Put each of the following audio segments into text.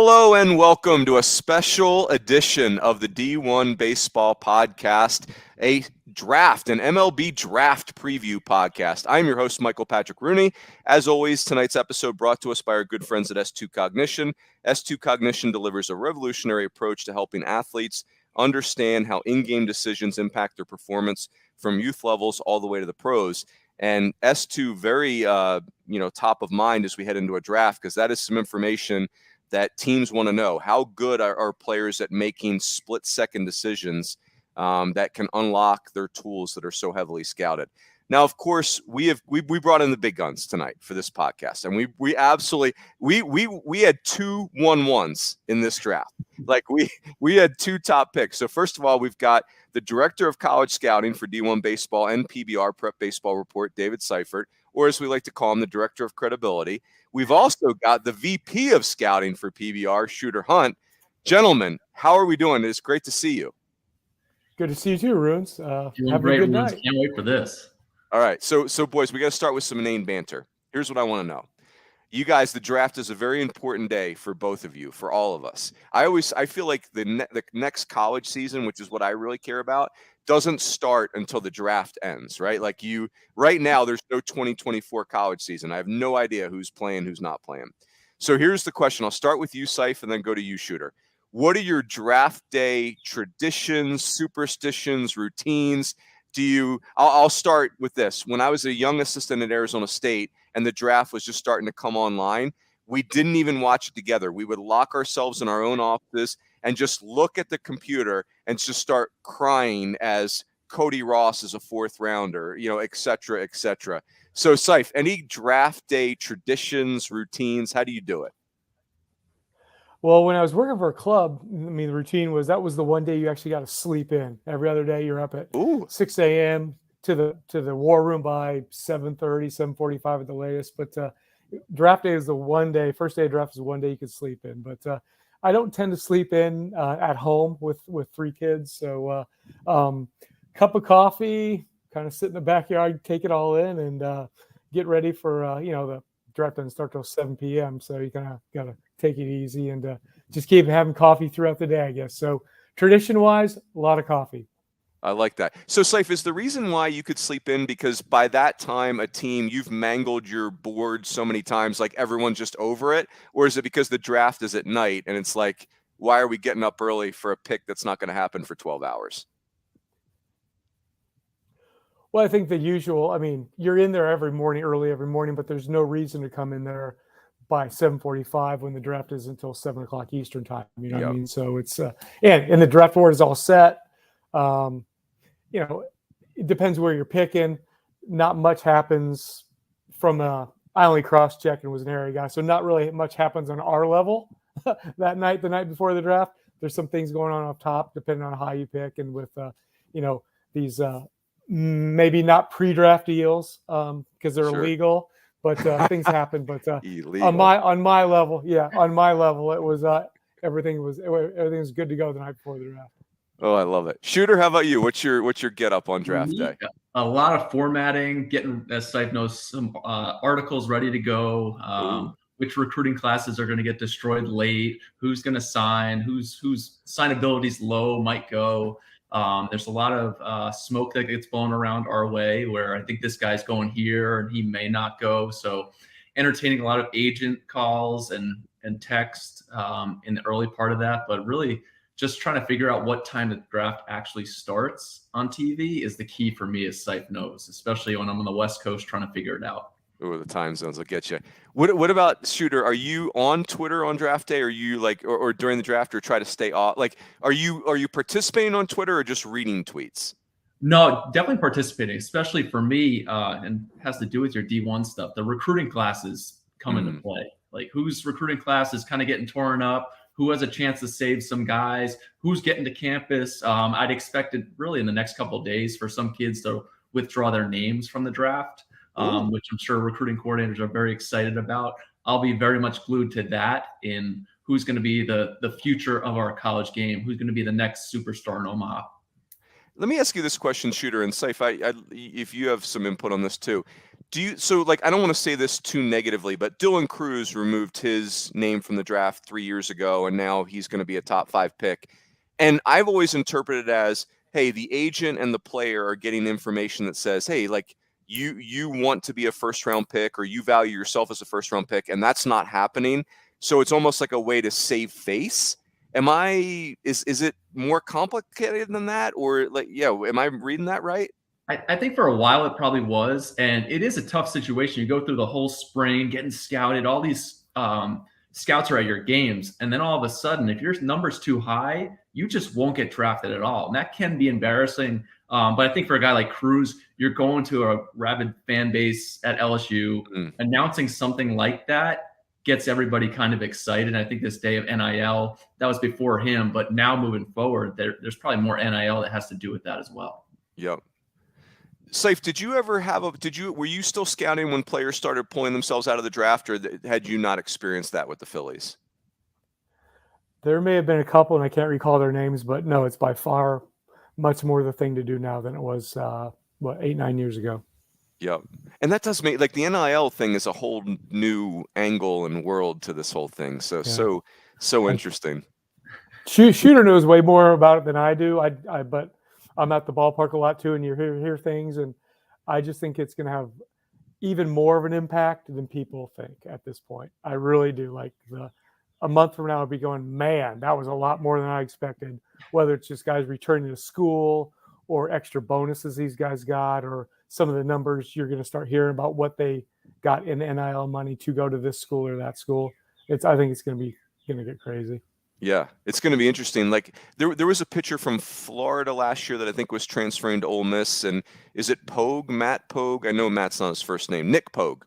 Hello and welcome to a special edition of the D1Baseball Podcast, a draft, an MLB Draft preview podcast. I'm your host, Michael Patrick Rooney. As always, tonight's episode brought to us by our good friends at S2 Cognition. S2 Cognition delivers a revolutionary approach to helping athletes understand how in-game decisions impact their performance from youth levels all the way to the pros. And S2 very, top of mind as we head into a draft, because that is some information that teams want to know. How good are players at making split-second decisions that can unlock their tools that are so heavily scouted? Now, of course, we brought in the big guns tonight for this podcast, and we absolutely had 2 1-1s in this draft. Like we had 2 top picks. So first of all, we've got the director of college scouting for D1 Baseball and PBR Prep Baseball Report, David Seifert, or as we like to call him, the director of credibility. We've also got the VP of scouting for PBR, Shooter Hunt. Gentlemen, how are we doing? It's great to see you. Good to see you too, Runes. Have a good night. Can't wait for this. All right, so boys, we got to start with some inane banter. Here's what I want to know. You guys, the draft is a very important day for both of you, for all of us. I feel like the next college season, which is what I really care about, doesn't start until the draft ends, right? Like right now, there's no 2024 college season. I have no idea who's playing, who's not playing. So here's the question. I'll start with you, Seif, and then go to you, Shooter. What are your draft day traditions, superstitions, routines? I'll start with this. When I was a young assistant at Arizona State and the draft was just starting to come online, we didn't even watch it together. We would lock ourselves in our own offices and just look at the computer and just start crying as Cody Ross is a 4th rounder, et cetera, et cetera. So, Seif, any draft day traditions, routines, how do you do it? Well, when I was working for a club, the routine was that was the one day you actually got to sleep in. Every other day you're up at 6 a.m. to the war room by 7:30, 7:45 at the latest. But draft day is the one day, first day of draft is the one day you can sleep in. But I don't tend to sleep in at home with 3 kids. So cup of coffee, kind of sit in the backyard, take it all in, and get ready for, the draft doesn't start till 7 p.m. So you kind of got to take it easy and just keep having coffee throughout the day, I guess. So tradition-wise, a lot of coffee. I like that. So, Seif, is the reason why you could sleep in because by that time, you've mangled your board so many times, like everyone's just over it? Or is it because the draft is at night and it's like, why are we getting up early for a pick that's not going to happen for 12 hours? Well, I think the usual, you're in there early every morning, but there's no reason to come in there by 7:45 when the draft is until 7 o'clock Eastern time. You know what I mean? So it's, and the draft board is all set. It depends where you're picking. Not much happens from I only cross-checked and was an area guy. So not really much happens on our level that night, the night before the draft. There's some things going on up top, depending on how you pick. And with, these maybe not pre-draft deals because they're illegal, but things happen. But on my level, it was everything was good to go the night before the draft. Oh, I love it. Shooter, how about you? What's your get up on draft day? A lot of formatting, getting, as Seif knows, some articles ready to go. Which recruiting classes are going to get destroyed late? Who's going to sign? Whose signability's low might go. There's a lot of smoke that gets blown around our way where I think this guy's going here and he may not go. So entertaining a lot of agent calls and text in the early part of that, but really just trying to figure out what time the draft actually starts on TV is the key for me, as Seif knows, especially when I'm on the West Coast trying to figure it out. Oh, the time zones will get you. What about Shooter? Are you on Twitter on draft day? Or are you like, or during the draft, or try to stay off? Like, are you participating on Twitter or just reading tweets? No, definitely participating, especially for me, and has to do with your D1 stuff. The recruiting classes come into play. Like whose recruiting class is kind of getting torn up, who has a chance to save some guys, who's getting to campus. I'd expect it really in the next couple of days for some kids to withdraw their names from the draft. Which I'm sure recruiting coordinators are very excited about. I'll be very much glued to that in who's going to be the future of our college game, who's going to be the next superstar in Omaha. Let me ask you this question, Shooter, and Saif, if you have some input on this too. So like, I don't want to say this too negatively, but Dylan Cruz removed his name from the draft 3 years ago, and now he's going to be a top 5 pick. And I've always interpreted it as, hey, the agent and the player are getting information that says, hey, like you want to be a first round pick, or you value yourself as a first round pick, and that's not happening. So it's almost like a way to save face. Is it more complicated than that? Or like, am I reading that right? I think for a while it probably was, and it is a tough situation. You go through the whole spring, getting scouted, all these scouts are at your games, and then all of a sudden, if your number's too high, you just won't get drafted at all. And that can be embarrassing. But I think for a guy like Cruz, you're going to a rabid fan base at LSU, announcing something like that gets everybody kind of excited. I think this day of NIL, that was before him, but now moving forward, there's probably more NIL that has to do with that as well. Yep. Saif, did you ever were you still scouting when players started pulling themselves out of the draft, or had you not experienced that with the Phillies? There may have been a couple, and I can't recall their names, but no, it's by far much more the thing to do now than it was, 8-9 years ago. Yep. And that does make, like, the NIL thing is a whole new angle and world to this whole thing. So interesting. Shooter knows way more about it than I do. But I'm at the ballpark a lot too, and you hear things, and I just think it's going to have even more of an impact than people think at this point. I really do. Like a month from now, I'll be going, man, that was a lot more than I expected. Whether it's just guys returning to school or extra bonuses these guys got, or some of the numbers you're going to start hearing about what they got in NIL money to go to this school or that school. I think it's going to get crazy. Yeah, it's going to be interesting. Like there was a pitcher from Florida last year that I think was transferring to Ole Miss, and is it Pogue, Matt Pogue? I know Matt's not his first name, Nick Pogue.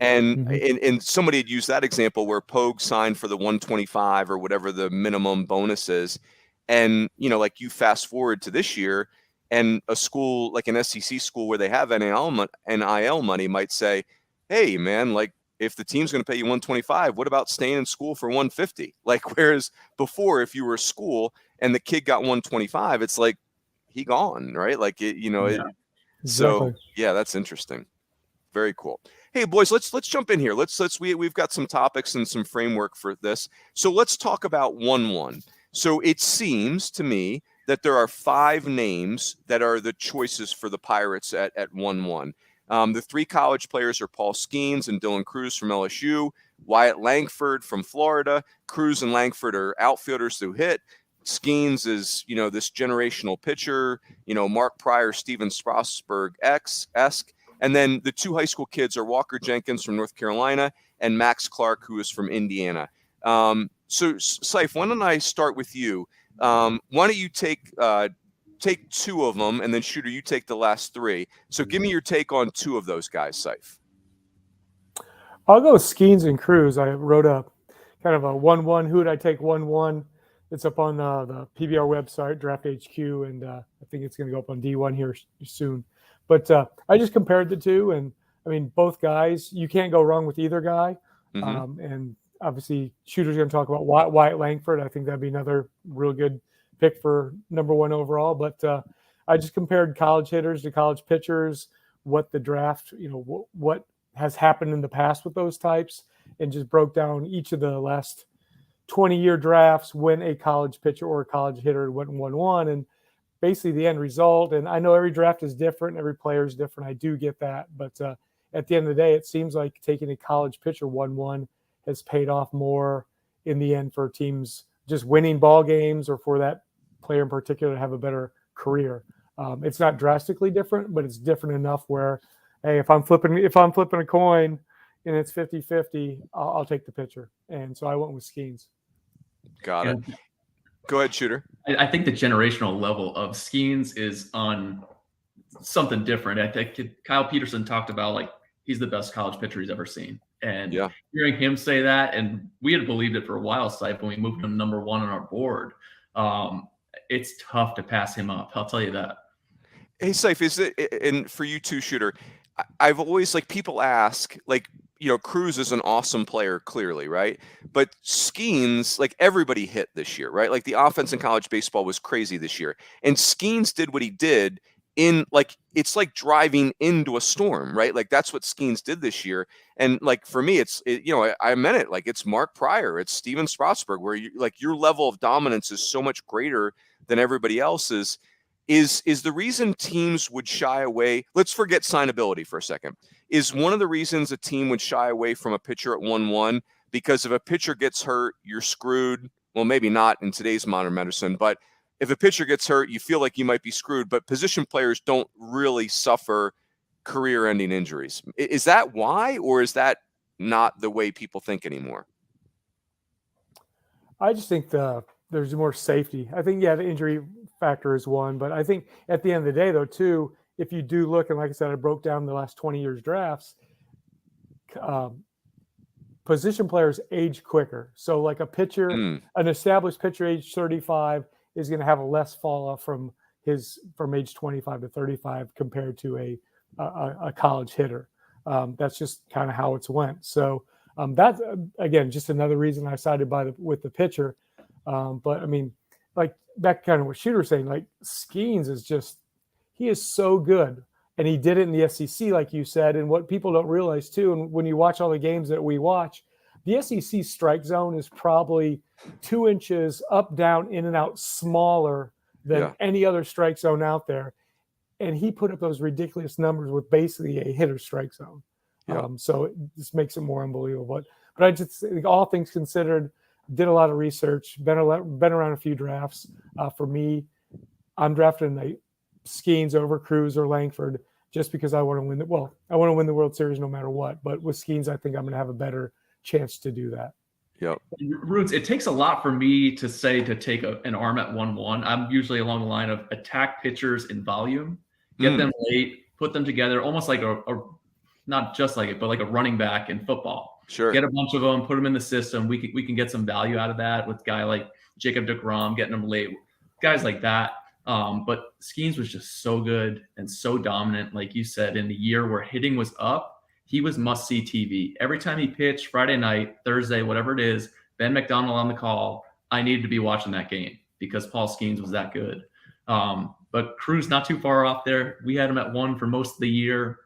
And somebody had used that example where Pogue signed for the 125 or whatever the minimum bonus is. And, like, you fast forward to this year, and a school like an SEC school where they have NIL money might say, hey, man, like, if the team's going to pay you 125, what about staying in school for 150? Like, whereas before, if you were a school and the kid got 125, it's like he gone, right? Like, Exactly. So yeah, that's interesting. Very cool. Hey, boys, let's jump in here. We've got some topics and some framework for this. So let's talk about 1-1. So it seems to me that there are 5 names that are the choices for the Pirates at 1-1. The 3 college players are Paul Skeens and Dylan Cruz from LSU, Wyatt Langford from Florida. Cruz and Langford are outfielders who hit. Skeens is, this generational pitcher, Mark Pryor, Steven Strasburg-esque. And then the 2 high school kids are Walker Jenkins from North Carolina and Max Clark, who is from Indiana. So, Saif, why don't I start with you? Why don't you take 2 of them, and then Shooter, you take the last 3. So give me your take on 2 of those guys, Saif. I'll go with Skeens and Cruz. I wrote a kind of a 1-1. Who would I take 1-1? It's up on the PBR website, Draft HQ, and I think it's going to go up on D1 here soon. But I just compared the 2, and I mean, both guys, you can't go wrong with either guy. And obviously, Shooter's going to talk about Wyatt Langford. I think that'd be another real good pick for number 1 overall. But I just compared college hitters to college pitchers, what the draft, what has happened in the past with those types, and just broke down each of the last 20-year drafts when a college pitcher or a college hitter went 1-1, and basically the end result. And I know every draft is different, every player is different. I do get that. But at the end of the day, it seems like taking a college pitcher 1-1 has paid off more in the end for teams just winning ball games, or for that player in particular to have a better career. It's not drastically different, but it's different enough where, hey, if I'm flipping a coin and it's 50-50, I'll take the pitcher. And so I went with Skeens. Got it. Go ahead, Shooter. I think the generational level of Skeens is on something different. I think Kyle Peterson talked about, like, he's the best college pitcher he's ever seen. And hearing him say that, and we had believed it for a while, Saif, when we moved him number 1 on our board, it's tough to pass him up. I'll tell you that. Hey, Saif, is it, and for you too, Shooter, I've always, like, people ask, like, Cruz is an awesome player, clearly, right? But Skeens, like everybody hit this year, right? Like the offense in college baseball was crazy this year. And Skeens did what he did in like, it's like driving into a storm, right? Like that's what Skeens did this year. And like, for me, I meant it. Like it's Mark Pryor, it's Steven Strasburg, where your level of dominance is so much greater than everybody else's. Is the reason teams would shy away? Let's forget signability for a second. Is one of the reasons a team would shy away from a pitcher at 1-1 because if a pitcher gets hurt, you're screwed? Well, maybe not in today's modern medicine, but if a pitcher gets hurt, you feel like you might be screwed. But position players don't really suffer career-ending injuries. Is that why, or is that not the way people think anymore? I just think there's more safety. I think, the injury factor is one, but I think at the end of the day, though, too, if you do look, and like I said, I broke down the last 20 years drafts, position players age quicker. So like a pitcher, an established pitcher age 35 is going to have a less fall off from age 25 to 35 compared to a college hitter. That's just kind of how it's went. So that's, again, just another reason I sided with the pitcher. But I mean, like back kind of what Shooter was saying, like Skeens he is so good. And he did it in the SEC, like you said. And what people don't realize too, and when you watch all the games that we watch, the SEC strike zone is probably 2 inches up, down, in and out smaller than any other strike zone out there. And he put up those ridiculous numbers with basically a hitter strike zone. So it just makes it more unbelievable. But I just think, all things considered, did a lot of research, been around a few drafts. For me, I'm drafting Skeens over Cruz or Langford just because I want to win the World Series no matter what. But with Skeens, I think I'm going to have a better chance to do that. Yep. Roots, it takes a lot for me to say to take an arm at 1-1. I'm usually along the line of attack pitchers in volume, get them late, put them together, almost like a not just like it, but like a running back in football. Sure. Get a bunch of them, put them in the system. We can get some value out of that with a guy like Jacob deGrom, getting them late, guys like that. But Skeens was just so good and so dominant. Like you said, in the year where hitting was up, he was must-see TV. Every time he pitched, Friday night, Thursday, whatever it is, Ben McDonald on the call, I needed to be watching that game because Paul Skeens was that good. But Cruz not too far off there. We had him at 1 for most of the year.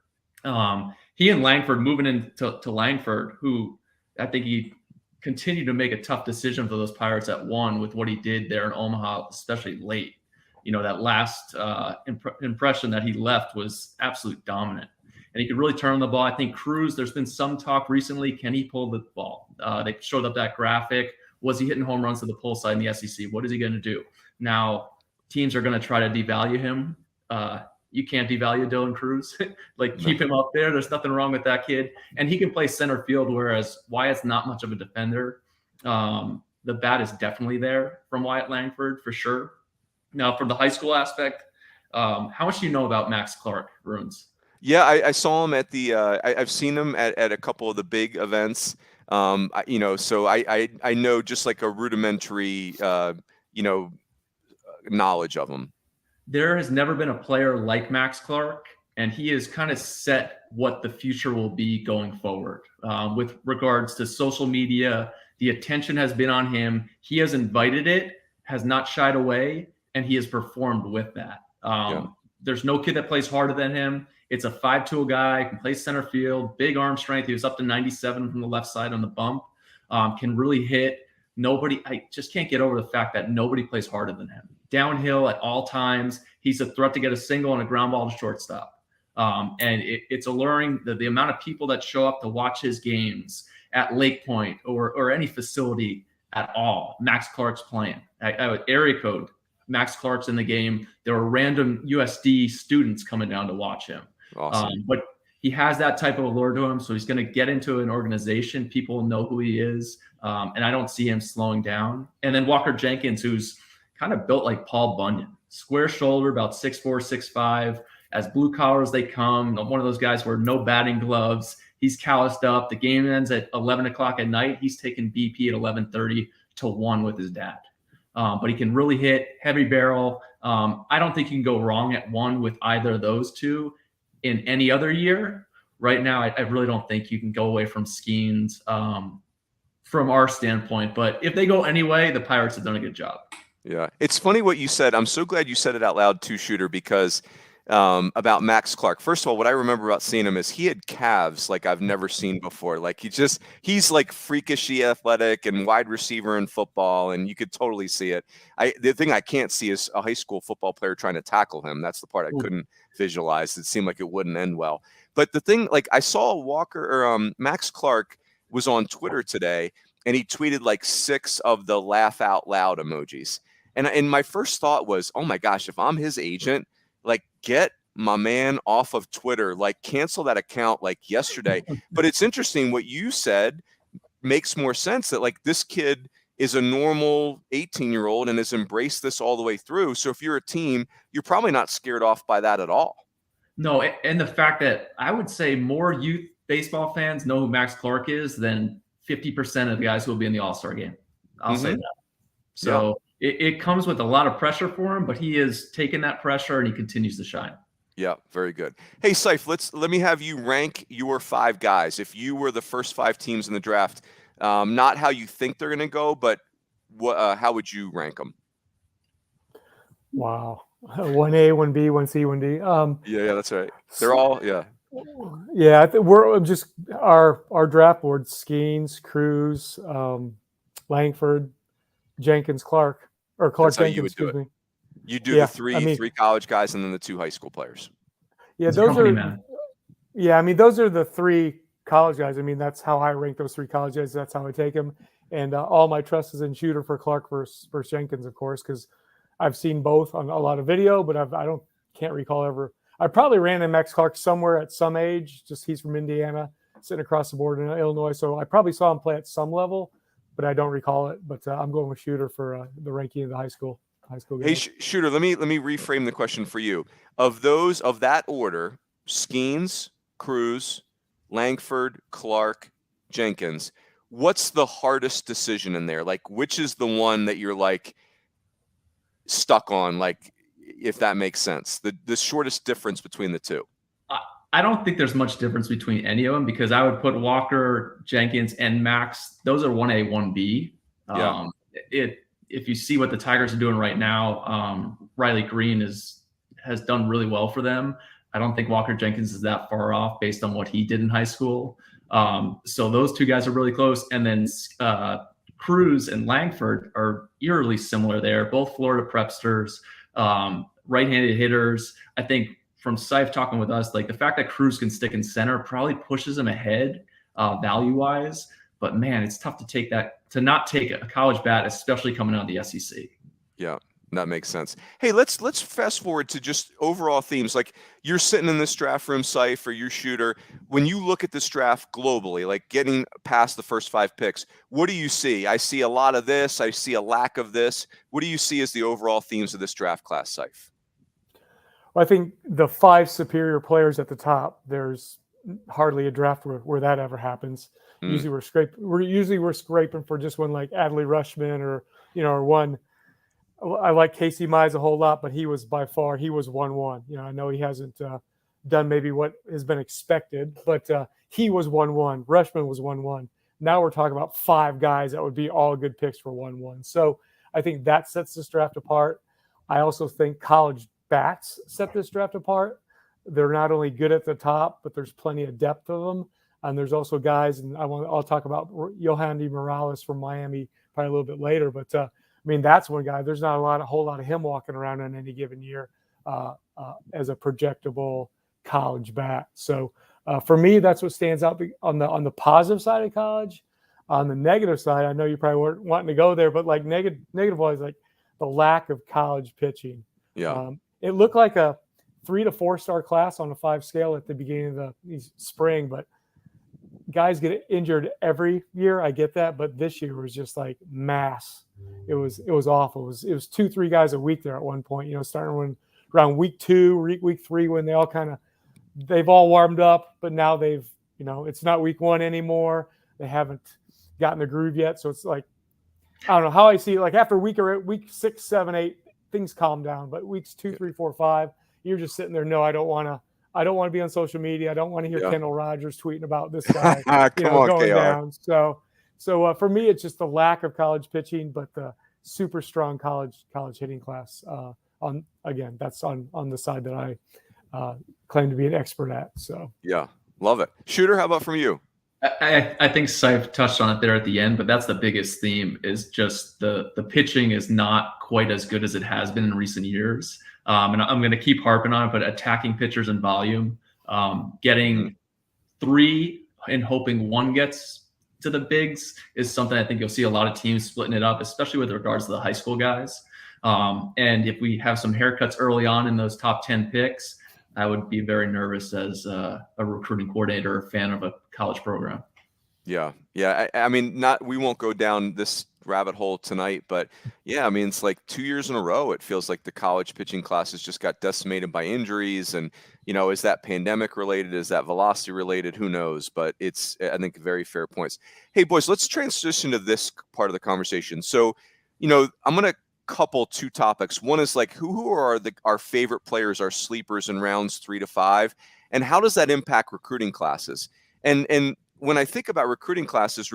He and Langford moving into Langford, who I think he continued to make a tough decision for those Pirates at 1 with what he did there in Omaha, especially late. That last impression that he left was absolute dominant. And he could really turn the ball. I think Cruz, there's been some talk recently, can he pull the ball? They showed up that graphic. Was he hitting home runs to the pull side in the SEC? What is he going to do? Now, teams are going to try to devalue him. You can't devalue Dylan Cruz. Keep him up there. There's nothing wrong with that kid. And he can play center field, whereas Wyatt's not much of a defender. The bat is definitely there from Wyatt Langford, for sure. Now, from the high school aspect, how much do you know about Max Clark, Runes? Yeah, I saw him at the. I've seen him at a couple of the big events. So I know just like a rudimentary, knowledge of him. There has never been a player like Max Clark, and he has kind of set what the future will be going forward. With regards to social media, the attention has been on him. He has invited it, has not shied away, and he has performed with that. There's no kid that plays harder than him. It's a 5'2" guy, can play center field, big arm strength. He was up to 97 from the left side on the bump, can really hit. I just can't get over the fact that nobody plays harder than him. Downhill at all times. He's a threat to get a single and a ground ball to shortstop. And it's alluring, the amount of people that show up to watch his games at Lake Point or any facility at all. Max Clark's playing. Area code, Max Clark's in the game. There were random USD students coming down to watch him. Awesome. But he has that type of allure to him, so he's going to get into an organization. People know who he is, and I don't see him slowing down. And then Walker Jenkins, who's kind of built like Paul Bunyan. Square shoulder, about 6'4", 6'5", as blue collar as they come. One of those guys where no batting gloves. He's calloused up. The game ends at 11 o'clock at night. He's taking BP at 11:30 to 1 with his dad. But he can really hit, heavy barrel. I don't think you can go wrong at 1 with either of those two in any other year. right now, I really don't think you can go away from Skeens from our standpoint. But if they go anyway, the Pirates have done a good job. Yeah. It's funny what you said. I'm so glad you said it out loud too, Shooter, because about Max Clark. First of all, what I remember about seeing him is he had calves like I've never seen before. Like he's like freakishly athletic and wide receiver in football, and you could totally see it. The thing I can't see is a high school football player trying to tackle him. That's the part I couldn't visualize. It seemed like it wouldn't end well. But the thing, like I saw Max Clark was on Twitter today, and he tweeted like 6 of the laugh out loud emojis. And my first thought was, oh my gosh, if I'm his agent, like get my man off of Twitter, like cancel that account like yesterday. But it's interesting what you said makes more sense, that like this kid is a normal 18-year-old and has embraced this all the way through. So if you're a team, you're probably not scared off by that at all. No, and the fact that I would say more youth baseball fans know who Max Clark is than 50% of the guys who will be in the All-Star game. I'll say that. So it comes with a lot of pressure for him, but he has taken that pressure and he continues to shine. Yeah, very good. Hey, Seif, let me have you rank your 5 guys. If you were the first 5 teams in the draft, not how you think they're going to go, but how would you rank them? Wow. 1A, 1B, 1C, 1D. Yeah, that's right. They're all, Yeah, we're just our draft board: Skeens, Cruz, Langford, Jenkins, Clark, or Clark That's Jenkins. Excuse me. You do the three college guys and then the 2 high school players. Yeah, those are. Yeah, I mean those are the 3 college guys. I mean that's how I rank those 3 college guys. That's how I take them, and all my trust is in Shooter for Clark versus Jenkins, of course, because I've seen both on a lot of video, but can't recall ever. I probably ran in Max Clark somewhere at some age. Just he's from Indiana, sitting across the board in Illinois, so I probably saw him play at some level, but I don't recall it. But I'm going with Shooter for the ranking of the high school game. Hey, Shooter, let me reframe the question for you. Of that order, Skeens, Cruz, Langford, Clark, Jenkins, what's the hardest decision in there? Like, which is the one that you're like stuck on? Like, if that makes sense, the shortest difference between the 2. I don't think there's much difference between any of them, because I would put Walker, Jenkins, and Max. Those are 1A, 1B. If you see what the Tigers are doing right now, Riley Green has done really well for them. I don't think Walker Jenkins is that far off based on what he did in high school. So those 2 guys are really close. And then Cruz and Langford are eerily similar there. Both Florida prepsters, right-handed hitters. I think from Seif talking with us, like the fact that Cruz can stick in center probably pushes him ahead value-wise. But man, it's tough to not take a college bat, especially coming out of the SEC. Yeah, that makes sense. Hey, let's fast forward to just overall themes. Like you're sitting in this draft room, Seif, or your Shooter. When you look at this draft globally, like getting past the first 5 picks, what do you see? I see a lot of this. I see a lack of this. What do you see as the overall themes of this draft class, Seif? Well, I think the 5 superior players at the top, there's hardly a draft where that ever happens. Usually we're scraping for just one, like Adley Rushman or one. I like Casey Mize a whole lot, but he was 1-1. I know he hasn't done maybe what has been expected, but he was 1-1. Rushman was 1-1. Now we're talking about 5 guys that would be all good picks for 1-1. So I think that sets this draft apart. I also think college bats set this draft apart. They're not only good at the top, but there's plenty of depth of them. And there's also guys, and I'll talk about Yohandy Morales from Miami probably a little bit later. But I mean, that's one guy. There's not a whole lot of him walking around in any given year as a projectable college bat. So for me, that's what stands out on the positive side of college. On the negative side, I know you probably weren't wanting to go there, but like negative wise, like the lack of college pitching. Yeah, it looked like a 3 to 4 star class on a 5 scale at the beginning of the spring, but guys get injured every year. I get that, but this year was just like mass. It was awful. It was 2-3 guys a week there at one point. Starting around week 2, week 3, when they've all warmed up, but now it's not week 1 anymore. They haven't gotten the groove yet, so it's like I don't know how I see it. Like after week 6, 7, 8, things calm down, but weeks 2, 3, 4, 5, you're just sitting there. No, I don't want I don't want to be on social media. I don't want to hear Yeah. Kendall Rogers tweeting about this guy Come on, going KR. down. So for me, it's just the lack of college pitching, but the super strong college hitting class. That's on the side that I claim to be an expert at. So yeah, love it. Shooter, how about from you? I think Seif touched on it there at the end, but that's the biggest theme is just the pitching is not quite as good as it has been in recent years. And I'm going to keep harping on it, but attacking pitchers in volume, getting 3 and hoping 1 gets to the bigs is something I think you'll see a lot of teams splitting it up, especially with regards to the high school guys. And if we have some haircuts early on in those top 10 picks, I would be very nervous as a recruiting coordinator or fan of a college program. Yeah. I mean, we won't go down this rabbit hole tonight, but yeah, I mean, it's like 2 years in a row. It feels like the college pitching classes just got decimated by injuries. And, is that pandemic related? Is that velocity related? Who knows? But it's, I think, very fair points. Hey, boys, let's transition to this part of the conversation. So, I'm going to couple 2 topics. One is like who are our favorite players, our sleepers in rounds 3 to 5, and how does that impact recruiting classes? And when I think about recruiting classes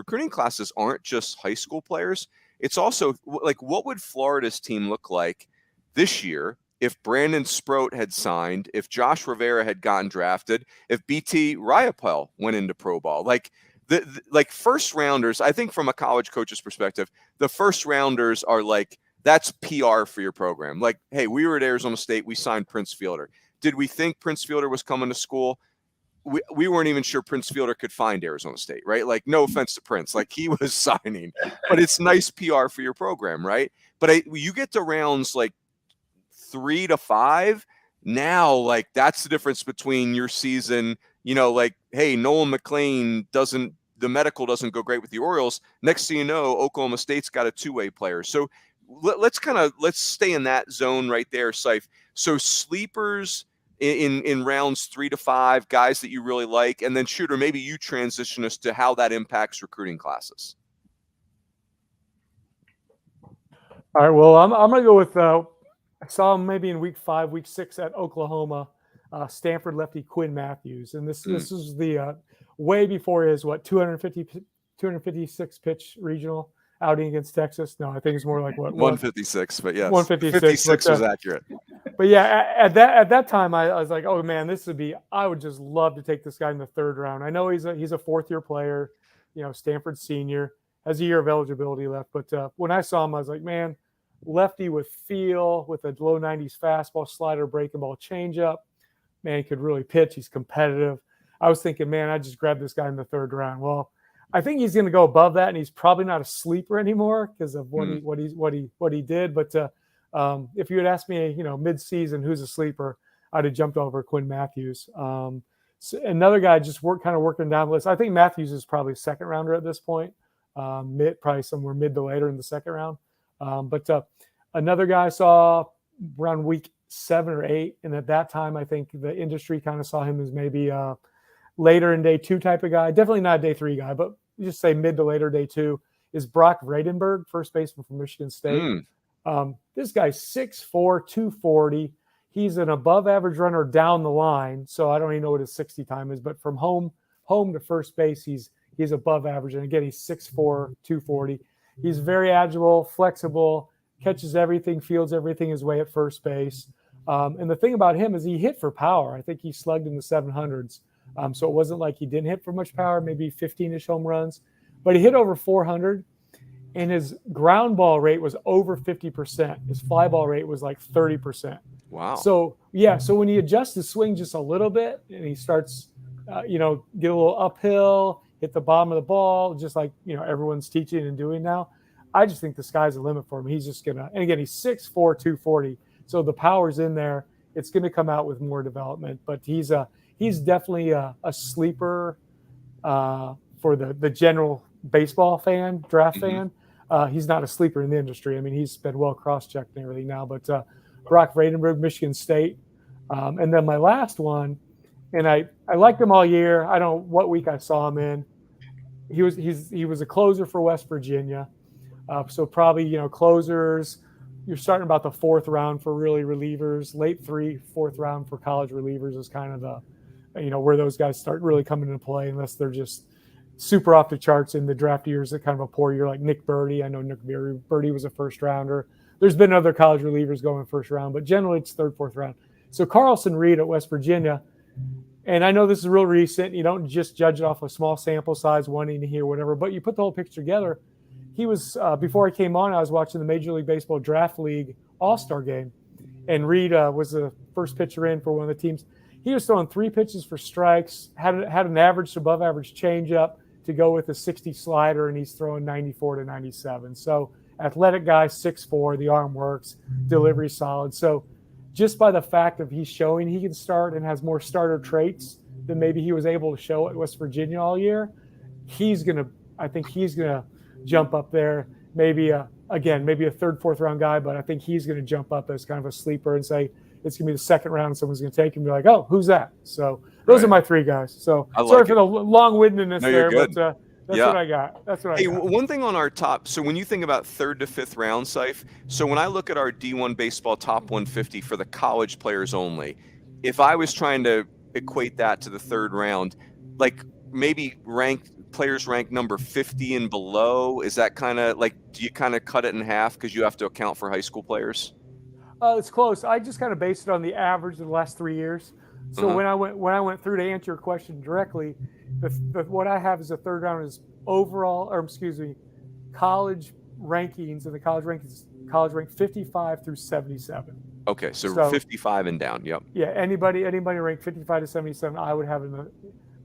aren't just high school players. It's also like, what would Florida's team look like this year if Brandon Sproat had signed, if Josh Rivera had gotten drafted, if BT Riopel went into pro ball? Like like first rounders, I think from a college coach's perspective, the first rounders are like, that's PR for your program. Like, hey, we were at Arizona State. We signed Prince Fielder. Did we think Prince Fielder was coming to school? We weren't even sure Prince Fielder could find Arizona State, right? Like, no offense to Prince, like he was signing, but it's nice PR for your program, right? But you get to rounds like 3 to 5. Now, like that's the difference between your season, like, hey, Nolan McLean the medical doesn't go great with the Orioles. Next thing you know, Oklahoma State's got a 2-way player. So let's stay in that zone right there, Seif. So sleepers in rounds 3 to 5, guys that you really like, and then Shooter, maybe you transition us to how that impacts recruiting classes. All right. Well, I'm going to go with, I saw him maybe in week 5, week 6 at Oklahoma, Stanford lefty Quinn Matthews. And this is the way before his, 256 pitch regional outing against Texas. No, I think it's more like 156, but yes, 156. 56 was accurate. But yeah, at that time, I was like, oh man, I would just love to take this guy in the 3rd round. I know he's a 4th-year player, Stanford senior, has a year of eligibility left. But when I saw him, I was like, man, lefty with feel, with a low 90s fastball, slider, breaking ball, changeup. Man, he could really pitch. He's competitive. I was thinking, man, I just grabbed this guy in the 3rd round. Well, I think he's going to go above that, and he's probably not a sleeper anymore because of what he did. But if you had asked me, mid-season, who's a sleeper, I'd have jumped over Quinn Matthews. So another guy just working down the list. I think Matthews is probably a 2nd rounder at this point, probably somewhere mid to later in the 2nd round. But another guy I saw around week 7 or 8, and at that time, I think the industry kind of saw him as maybe later in day 2 type of guy. Definitely not a day 3 guy, but just say mid to later day 2 is Brock Vredenberg, first baseman from Michigan State. This guy's 6'4", 240. He's an above average runner down the line. So I don't even know what his 60 time is, but from home to first base, he's above average. And again, he's 6'4", 240. He's very agile, flexible, catches everything, fields everything his way at first base. And the thing about him is he hit for power. I think he slugged in the 700s. So it wasn't like he didn't hit for much power, maybe 15-ish home runs, but he hit over 400, and his ground ball rate was over 50%. His fly ball rate was like 30%. Wow. So when he adjusts his swing just a little bit and he starts, get a little uphill, hit the bottom of the ball, just like, everyone's teaching and doing now, I just think the sky's the limit for him. He's just and again, he's 6'4", 240. So the power's in there. It's going to come out with more development, but he's definitely a sleeper for the general baseball fan, draft fan. He's not a sleeper in the industry. I mean, he's been well cross-checked and everything now. But Brock Vredenberg, Michigan State. And then my last one, and I liked him all year. I don't know what week I saw him in. He was a closer for West Virginia. So probably, closers, you're starting about the fourth round for really relievers. Late 4th round for college relievers is kind of the, where those guys start really coming into play, unless they're just super off the charts in the draft years. Kind of a poor year, like Nick Birdie. I know Nick Birdie was a first rounder. There's been other college relievers going first round, but generally it's 3rd, 4th round. So Carlson Reed at West Virginia, and I know this is real recent. You don't just judge it off a small sample size, wanting to hear whatever, but you put the whole picture together. He was, before I came on, I was watching the Major League Baseball Draft League All-Star game, and Reed was the first pitcher in for one of the teams. He was throwing 3 pitches for strikes, had an average to above average changeup to go with a 60 slider, and he's throwing 94 to 97. So athletic guy, 6'4", the arm works, delivery solid. So just by the fact of he's showing he can start and has more starter traits than maybe he was able to show at West Virginia all year, I think he's gonna jump up there. Maybe a 3rd, 4th round guy, but I think he's gonna jump up as kind of a sleeper and say it's gonna be the 2nd round. Someone's gonna take him and be like, oh, who's that? So those are my 3 guys. So sorry for the long-windedness there, but that's what I got. That's what I got. One thing on our top, so when you think about 3rd to 5th round, Seif, so when I look at our D1 Baseball top 150 for the college players only, if I was trying to equate that to the 3rd round, like maybe players ranked number 50 and below, is that kind of like, do you kind of cut it in half because you have to account for high school players? It's close. I just kind of based it on the average of the last 3 years. So when I went through to answer your question directly, what I have as a 3rd round is college rankings, and the college ranked 55 through 77. Okay, so 55 and down. Yep. Yeah, anybody ranked 55 to 77, I would have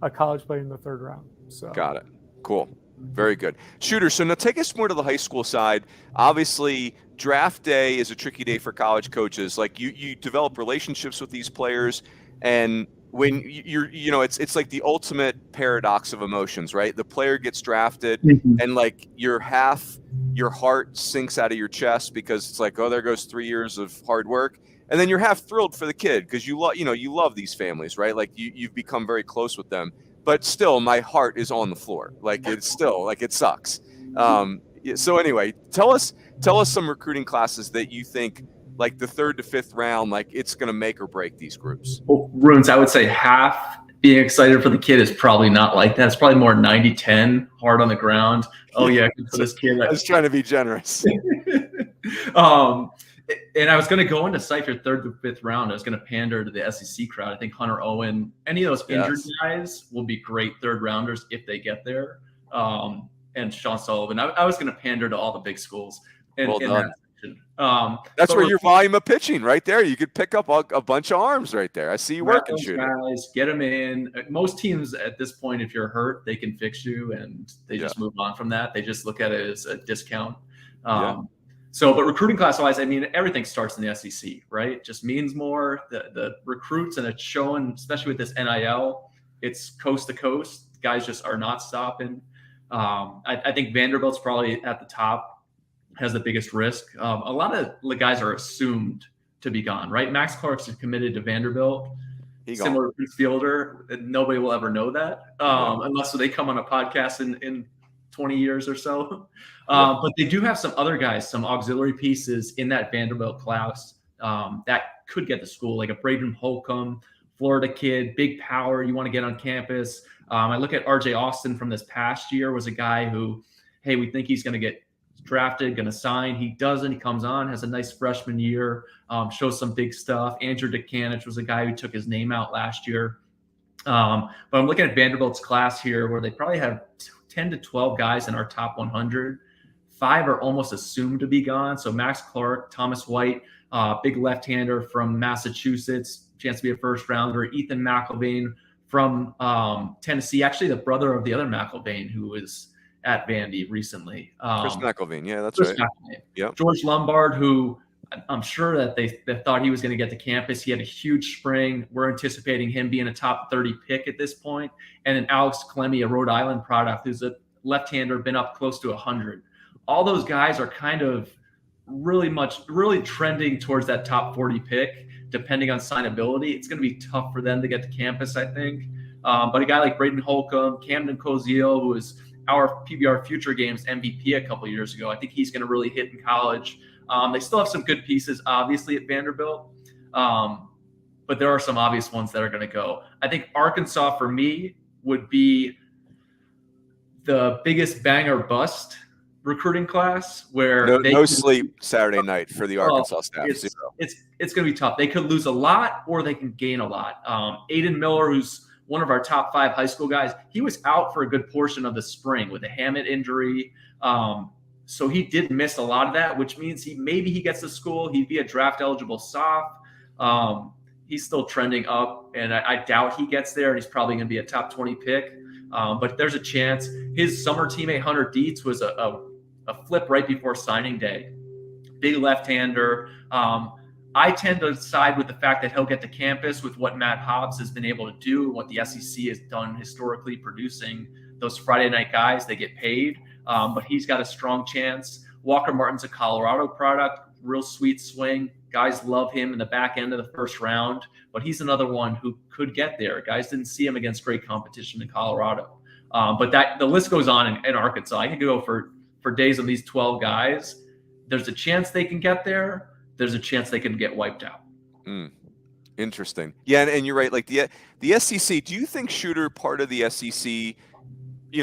a college player in the 3rd round. So got it. Cool. Very good. Shooter, so now take us more to the high school side. Obviously, draft day is a tricky day for college coaches. Like you develop relationships with these players, and when it's like the ultimate paradox of emotions, right? The player gets drafted and like your heart sinks out of your chest because it's like, oh, there goes 3 years of hard work. And then you're half thrilled for the kid because you love these families, right? Like you've become very close with them, but still my heart is on the floor. Like it's still like it sucks. So anyway, tell us some recruiting classes that you think like the 3rd to 5th round, like it's going to make or break these groups. Well, Runes, I would say half being excited for the kid is probably not like that. It's probably more 90-10, hard on the ground. Oh yeah, for this kid. I was trying to be generous. And I was going to go into Seifert 3rd to 5th round. I was going to pander to the SEC crowd. I think Hunter Owen, any of those injured guys will be great 3rd rounders if they get there. And Sean Sullivan. I was going to pander to all the big schools. Well done. That's where your volume of pitching right there. You could pick up a bunch of arms right there. I see you working, Shooter. Guys, get them in. Most teams at this point, if you're hurt, they can fix you, and they just move on from that. They just look at it as a discount. But recruiting class-wise, I mean, everything starts in the SEC, right? It just means more. The recruits, and it's showing, especially with this NIL, it's coast to coast. Guys just are not stopping. I think Vanderbilt's probably at the top, has the biggest risk. A lot of the guys are assumed to be gone, right? Max Clark's committed to Vanderbilt, similar to Prince Fielder. Nobody will ever know that unless they come on a podcast in 20 years or so. But they do have some other guys, some auxiliary pieces in that Vanderbilt class that could get to school, like a Braden Holcomb, Florida kid, big power. You want to get on campus. I look at RJ Austin from this past year, was a guy who, hey, we think he's going to get drafted, going to sign. He doesn't. He comes on, has a nice freshman year, shows some big stuff. Andrew DeCanich was a guy who took his name out last year. But I'm looking at Vanderbilt's class here where they probably have 10 to 12 guys in our top 100. 5 are almost assumed to be gone. So Max Clark, Thomas White, big left-hander from Massachusetts, chance to be a first rounder. Ethan McElvain from Tennessee, actually the brother of the other McElvain who was at Vandy recently. Chris McElvain, yeah, that's right. Yep. George Lombard, who I'm sure that they thought he was going to get to campus. He had a huge spring. We're anticipating him being a top 30 pick at this point. And then Alex Clemmie, a Rhode Island product, who's a left-hander, been up close to 100. All those guys are kind of really trending towards that top 40 pick, depending on signability. It's going to be tough for them to get to campus, I think. But a guy like Braden Holcomb, Camden Koziel, who was our PBR Future Games MVP a couple years ago, I think he's going to really hit in college. They still have some good pieces, obviously, at Vanderbilt. But there are some obvious ones that are going to go. I think Arkansas, for me, would be the biggest bang or bust recruiting class, where no sleep Saturday night for the Arkansas staff. It's going to be tough. They could lose a lot or they can gain a lot. Aiden Miller, who's one of our top 5 high school guys, he was out for a good portion of the spring with a hamate injury. So he did miss a lot of that, which means maybe he gets to school. He'd be a draft eligible soph. He's still trending up, and I doubt he gets there, and he's probably going to be a top 20 pick. But there's a chance. His summer teammate, Hunter Dietz, was a flip right before signing day. Big left-hander. I tend to side with the fact that he'll get to campus with what Matt Hobbs has been able to do, what the SEC has done historically, producing those Friday night guys. They get paid, but he's got a strong chance. Walker Martin's a Colorado product, real sweet swing. Guys love him in the back end of the first round, but he's another one who could get there. Guys didn't see him against great competition in Colorado. But the list goes on in Arkansas. I could go for days on these 12 guys. There's a chance they can get there. There's a chance they can get wiped out. Interesting. Yeah, and you're right. Like the SEC, do you think Shooter, part of the SEC,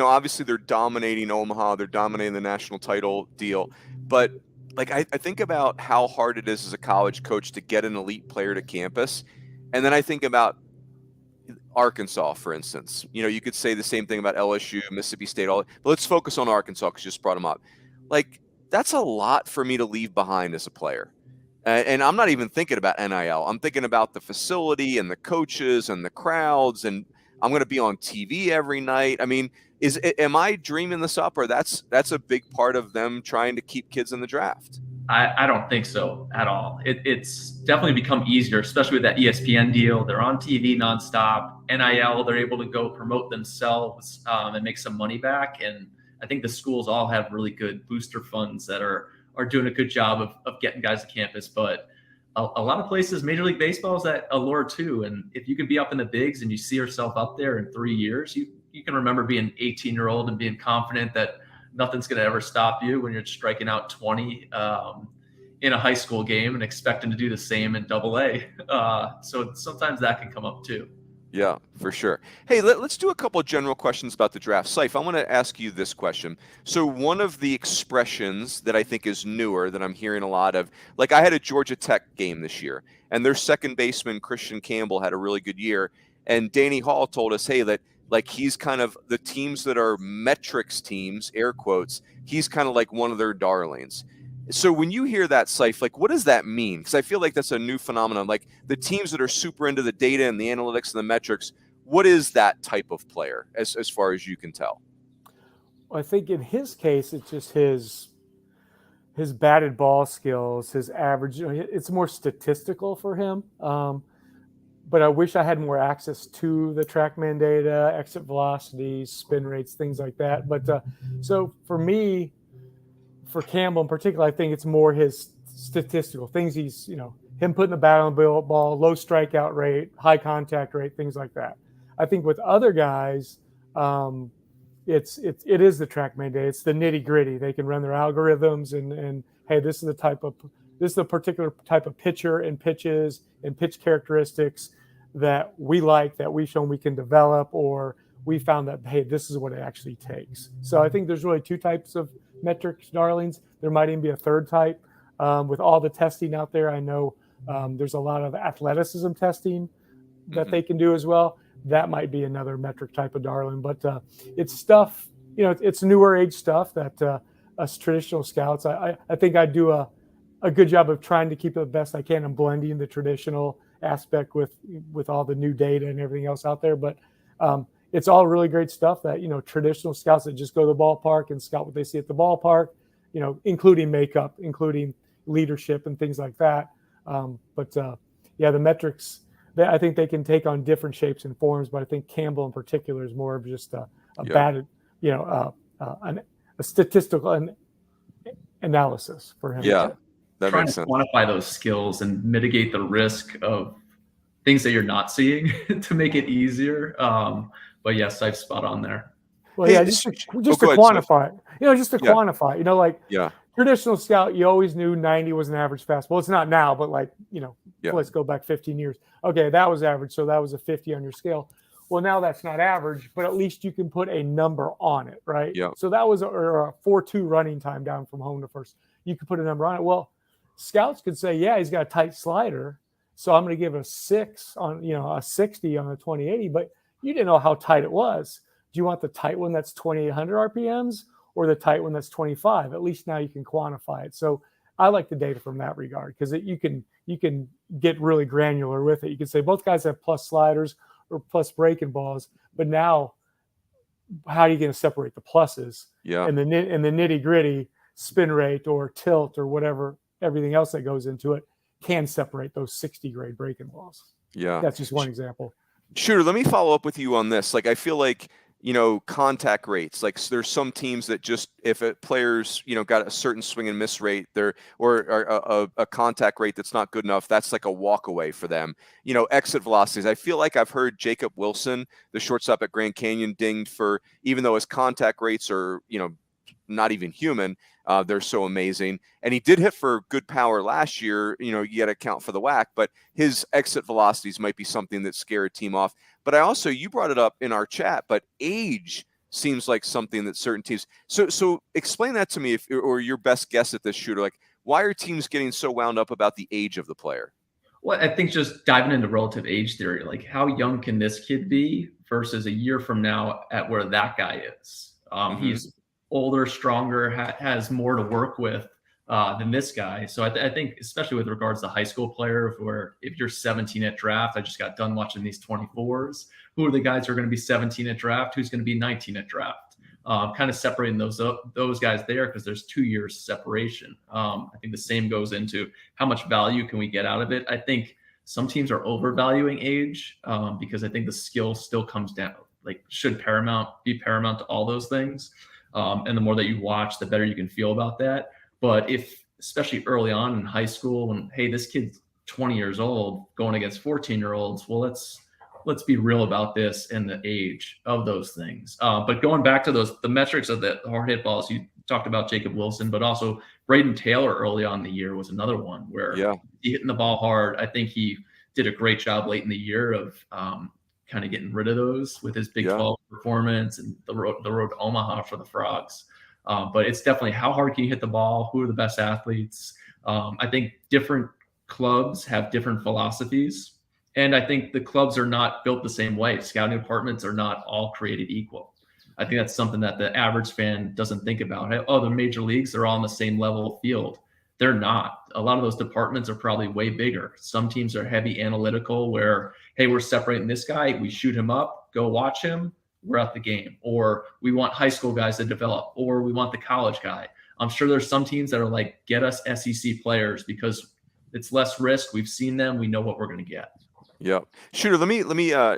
obviously they're dominating Omaha, they're dominating the national title deal, but like I think about how hard it is as a college coach to get an elite player to campus. And then I think about Arkansas, for instance. You could say the same thing about LSU, Mississippi State, but let's focus on Arkansas because you just brought them up. Like, that's a lot for me to leave behind as a player. And I'm not even thinking about NIL. I'm thinking about the facility and the coaches and the crowds, and I'm going to be on TV every night. I mean, am I dreaming this up, or that's a big part of them trying to keep kids in the draft? I don't think so at all. It's definitely become easier, especially with that ESPN deal. They're on TV nonstop. NIL, they're able to go promote themselves and make some money back. And I think the schools all have really good booster funds that are doing a good job of getting guys to campus. But a lot of places, Major League Baseball is that allure too. And if you can be up in the bigs and you see yourself up there in 3 years, you can remember being an 18-year-old and being confident that nothing's going to ever stop you when you're striking out 20 in a high school game and expecting to do the same in AA. So sometimes that can come up too. Yeah, for sure. Hey, let's do a couple of general questions about the draft. Seif, I want to ask you this question. So one of the expressions that I think is newer that I'm hearing a lot of, like I had a Georgia Tech game this year, and their second baseman, Christian Campbell, had a really good year. And Danny Hall told us, hey, that like he's kind of the teams that are metrics teams, air quotes, he's kind of like one of their darlings. So when you hear that, Seif, like what does that mean? Because I feel like that's a new phenomenon. Like the teams that are super into the data and the analytics and the metrics, what is that type of player as far as you can tell? Well, I think in his case, it's just his batted ball skills, his average. It's more statistical for him. But I wish I had more access to the TrackMan data, exit velocities, spin rates, things like that. But so for me, for Campbell in particular, I think it's more his statistical things. He's, him putting the bat on the ball, low strikeout rate, high contact rate, things like that. I think with other guys, it is the TrackMan data. It's the nitty gritty. They can run their algorithms and hey, this is the particular type of pitcher and pitches and pitch characteristics that we like, that we've shown we can develop, or we found that, hey, this is what it actually takes. So I think there's really two types of metrics darlings. There might even be a third type. With all the testing out there, I know there's a lot of athleticism testing that they can do as well. That might be another metric type of darling. But it's stuff, it's newer age stuff that us traditional scouts, I think I do a good job of trying to keep it the best I can and blending the traditional aspect with all the new data and everything else out there. But it's all really great stuff that, traditional scouts that just go to the ballpark and scout what they see at the ballpark, including makeup, including leadership and things like that. The metrics, I think they can take on different shapes and forms, but I think Campbell in particular is more of just a batted, a statistical analysis for him. Yeah. Trying to quantify those skills and mitigate the risk of things that you're not seeing to make it easier. But yes, I've spot on there. Well, yeah, just to quantify it. Just to quantify. traditional scout, you always knew 90 was an average fastball. It's not now, but let's go back 15 years. Okay, that was average, so that was a 50 on your scale. Well, now that's not average, but at least you can put a number on it, right? Yeah. So that was a 4.2 running time down from home to first. You could put a number on it. Well, scouts could say, yeah, he's got a tight slider, so I'm going to give a 6 on, a 60 on the 2080, but you didn't know how tight it was. Do you want the tight one that's 2,800 RPMs or the tight one that's 25? At least now you can quantify it. So I like the data from that regard because you can get really granular with it. You can say both guys have plus sliders or plus breaking balls, but now how are you going to separate the pluses? Yeah. And the nitty gritty spin rate or tilt or whatever, everything else that goes into it can separate those 60 grade breaking balls. Yeah. That's just one example. Sure. Let me follow up with you on this. Like, I feel like, contact rates, like there's some teams that just, if a player's, got a certain swing and miss rate there, or a contact rate that's not good enough, that's like a walk away for them. Exit velocities. I feel like I've heard Jacob Wilson, the shortstop at Grand Canyon, dinged for, even though his contact rates are, not even human, they're so amazing. And he did hit for good power last year. You got to account for the whack, but his exit velocities might be something that scare a team off. But you brought it up in our chat, but age seems like something that certain teams. So explain that to me, or your best guess at this, Shooter. Like, why are teams getting so wound up about the age of the player? Well, I think just diving into relative age theory, like how young can this kid be versus a year from now at where that guy is? He's older, stronger, has more to work with than this guy. So I think, especially with regards to high school player, if you're 17 at draft, I just got done watching these 24s. Who are the guys who are going to be 17 at draft? Who's going to be 19 at draft? Kind of separating those guys there because there's 2 years separation. I think the same goes into how much value can we get out of it. I think some teams are overvaluing age because I think the skill still comes down, should be paramount to all those things. And the more that you watch, the better you can feel about that. But especially early on in high school, when, hey, this kid's 20 years old going against 14-year-olds, well, let's be real about this and the age of those things. But going back to the metrics of the hard hit balls, you talked about Jacob Wilson, but also Braden Taylor early on in the year was another one where he hitting the ball hard. I think he did a great job late in the year of kind of getting rid of those with his Big 12 performance and the road to Omaha for the Frogs. But it's definitely how hard can you hit the ball? Who are the best athletes? I think different clubs have different philosophies. And I think the clubs are not built the same way. Scouting departments are not all created equal. I think that's something that the average fan doesn't think about. The major leagues, they're all on the same level field. They're not. A lot of those departments are probably way bigger. Some teams are heavy analytical where, hey, we're separating this guy. We shoot him up, go watch him. We're at the game. Or we want high school guys to develop, or we want the college guy. I'm sure there's some teams that are like, get us SEC players because it's less risk. We've seen them. We know what we're going to get. Yeah. Shooter, let me I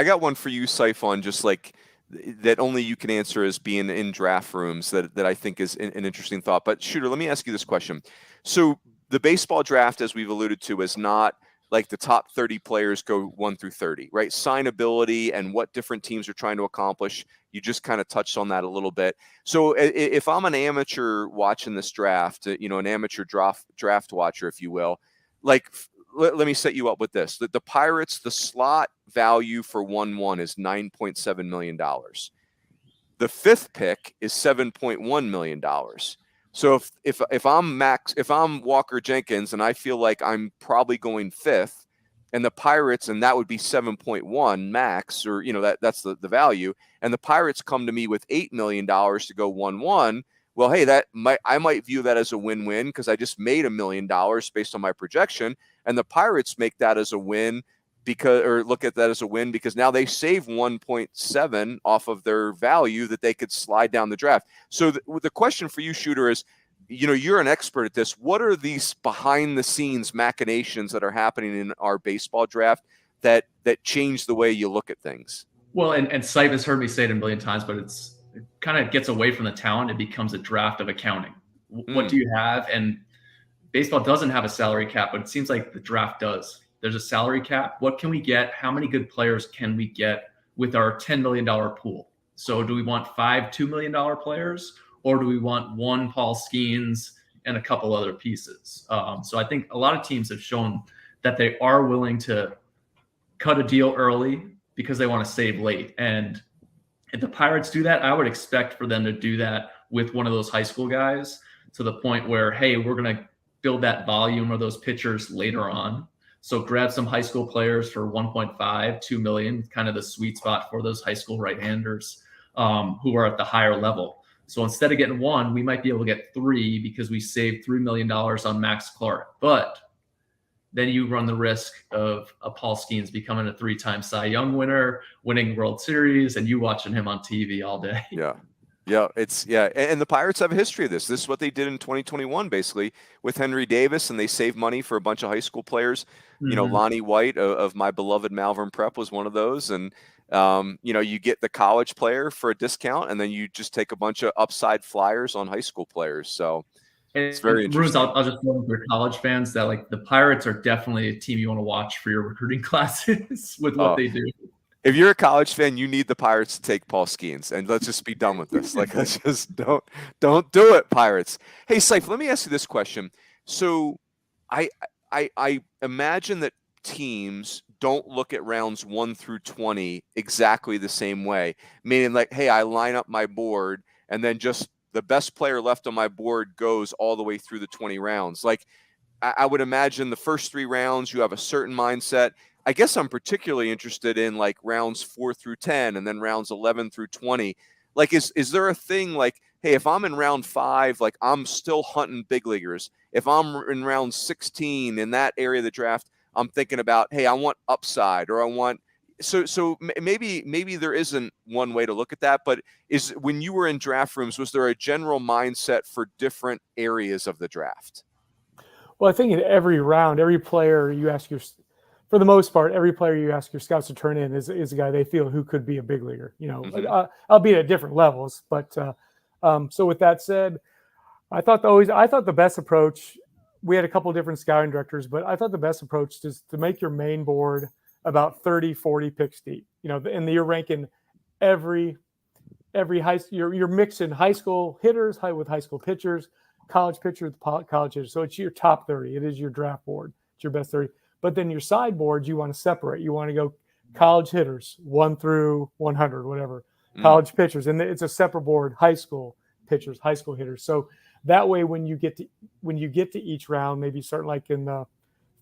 got one for you, Seifert, just like that only you can answer as being in draft rooms that I think is an interesting thought. But Shooter, let me ask you this question. So the baseball draft, as we've alluded to, is not like the top 30 players go 1 through 30, right? Signability and what different teams are trying to accomplish. You just kind of touched on that a little bit. So if I'm an amateur watching this draft, an amateur draft watcher, if you will, let me set you up with this. The Pirates, the slot value for 1-1 is $9.7 million. The fifth pick is $7.1 million. So if I'm Walker Jenkins and I feel like I'm probably going fifth, and the Pirates, and that would be 7.1 max, or that's the value, and the Pirates come to me with $8 million to go 1-1. Well, hey, I might view that as a win-win because I just made $1 million based on my projection, and the Pirates make that as a win look at that as a win because now they save 1.7 off of their value that they could slide down the draft. So the question for you, Shooter, is, you're an expert at this. What are these behind-the-scenes machinations that are happening in our baseball draft that change the way you look at things? Well, and Seif has heard me say it a million times, but it kind of gets away from the talent. It becomes a draft of accounting. What do you have? And baseball doesn't have a salary cap, but it seems like the draft does. There's a salary cap. What can we get? How many good players can we get with our $10 million pool? So do we want 5 $2 million players, or do we want one Paul Skeens and a couple other pieces? So I think a lot of teams have shown that they are willing to cut a deal early because they want to save late. And if the Pirates do that, I would expect for them to do that with one of those high school guys, to the point where, hey, we're going to build that volume of those pitchers later on. So grab some high school players for 1.5, 2 million, kind of the sweet spot for those high school right-handers who are at the higher level. So instead of getting one, we might be able to get three because we saved $3 million on Max Clark. But then you run the risk of a Paul Skeens becoming a 3-time Cy Young winner, winning World Series, and you watching him on TV all day. Yeah. And the Pirates have a history of this. This is what they did in 2021, basically, with Henry Davis, and they saved money for a bunch of high school players. You know, Lonnie White of my beloved Malvern Prep was one of those. And, you get the college player for a discount, and then you just take a bunch of upside flyers on high school players. So it's very interesting. I'll just tell your college fans that, like, the Pirates are definitely a team you want to watch for your recruiting classes with what they do. If you're a college fan, you need the Pirates to take Paul Skeens, and let's just be done with this. Like, let's just don't do it, Pirates. Hey, Seif, let me ask you this question. So I imagine that teams don't look at rounds 1 through 20 exactly the same way, meaning like, hey, I line up my board and then just the best player left on my board goes all the way through the 20 rounds. Like, I would imagine the first 3 rounds, you have a certain mindset. I guess I'm particularly interested in like rounds 4 through 10 and then rounds 11 through 20. Like, is there a thing like, hey, if I'm in round 5, like I'm still hunting big leaguers. If I'm in round 16 in that area of the draft, I'm thinking about, hey, I want upside, or I want, so maybe there isn't one way to look at that, but when you were in draft rooms, was there a general mindset for different areas of the draft? Well, I think in every round, every player you ask for the most part, every player you ask your scouts to turn in is a guy they feel who could be a big leaguer, albeit at different levels. But so with that said, I thought the best approach, we had a couple of different scouting directors, but I thought the best approach is to make your main board about 30, 40 picks deep, and you're ranking every you're mixing high school hitters with high school pitchers, college pitchers with college hitters. So it's your top 30. It is your draft board. It's your best 30. But then your sideboards, you want to separate. You want to go college hitters 1 through 100, whatever, college pitchers, and it's a separate board. High school pitchers, high school hitters. So that way, when you get to each round, maybe start like in the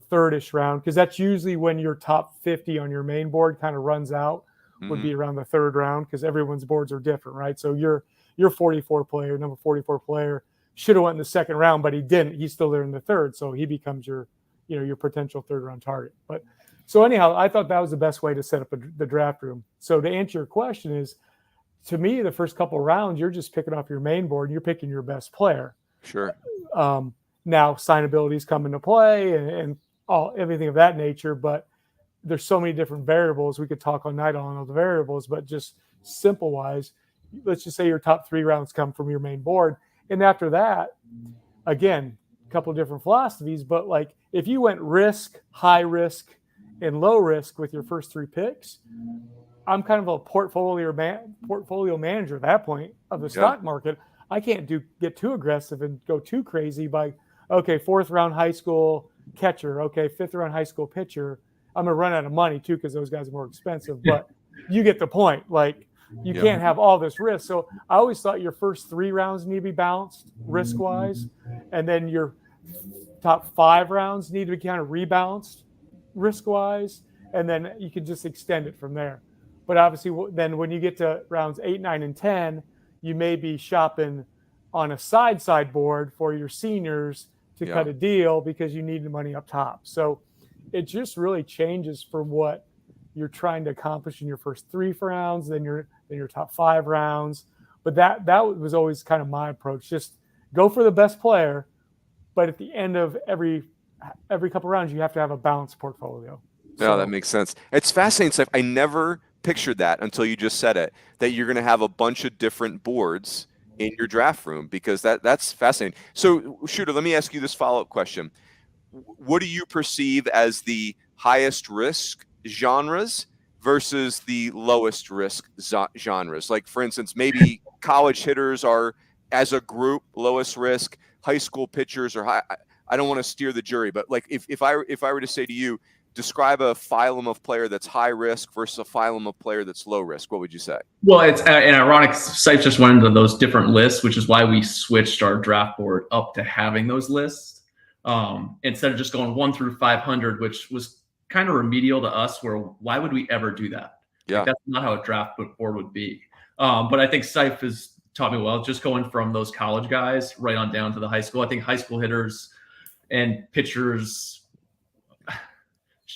third-ish round, because that's usually when your top 50 on your main board kind of runs out. Would be around the third round, because everyone's boards are different, right? So your 44 player, number 44 player, should have went in the second round, but he didn't. He's still there in the third, so he becomes your potential third round target. But so anyhow, I thought that was the best way to set up the draft room. So to answer your question is, to me, the first couple of rounds, you're just picking off your main board and you're picking your best player. Sure. Now signabilities come into play and everything of that nature, but there's so many different variables. We could talk all night on all the variables, but just simple wise, let's just say your top 3 rounds come from your main board. And after that, again, a couple of different philosophies, but like if you went risk, high risk, and low risk with your first 3 picks, I'm kind of a portfolio manager at that point of the stock market. I can't get too aggressive and go too crazy by, okay, 4th round high school catcher, okay, 5th round high school pitcher. I'm going to run out of money too, because those guys are more expensive, but you get the point. Like, you can't have all this risk. So I always thought your first 3 rounds need to be balanced risk-wise, and then your top 5 rounds need to be kind of rebalanced risk-wise, and then you can just extend it from there. But obviously, then when you get to rounds 8, 9, and 10, you may be shopping on a side board for your seniors to cut a deal because you need the money up top. So it just really changes from what you're trying to accomplish in your first 3 rounds, then your top 5 rounds. But that was always kind of my approach. Just go for the best player, but at the end of every couple rounds, you have to have a balanced portfolio. No, that makes sense. It's fascinating stuff. I never pictured that until you just said it, that you're going to have a bunch of different boards in your draft room, because that's fascinating. So, Shooter, let me ask you this follow-up question. What do you perceive as the highest risk genres versus the lowest risk genres? Like, for instance, maybe college hitters are as a group, lowest risk, high school pitchers or high. I don't want to steer the jury, but like if I were to say to you, describe a phylum of player that's high risk versus a phylum of player that's low risk, what would you say? Well, it's an ironic. Sites just went into those different lists, which is why we switched our draft board up to having those lists instead of just going 1 through 500, which was kind of remedial to us. Where why would we ever do that? Yeah, like, that's not how a draft board would be. But I think Seif has taught me well, just going from those college guys right on down to the high school. I think high school hitters and pitchers,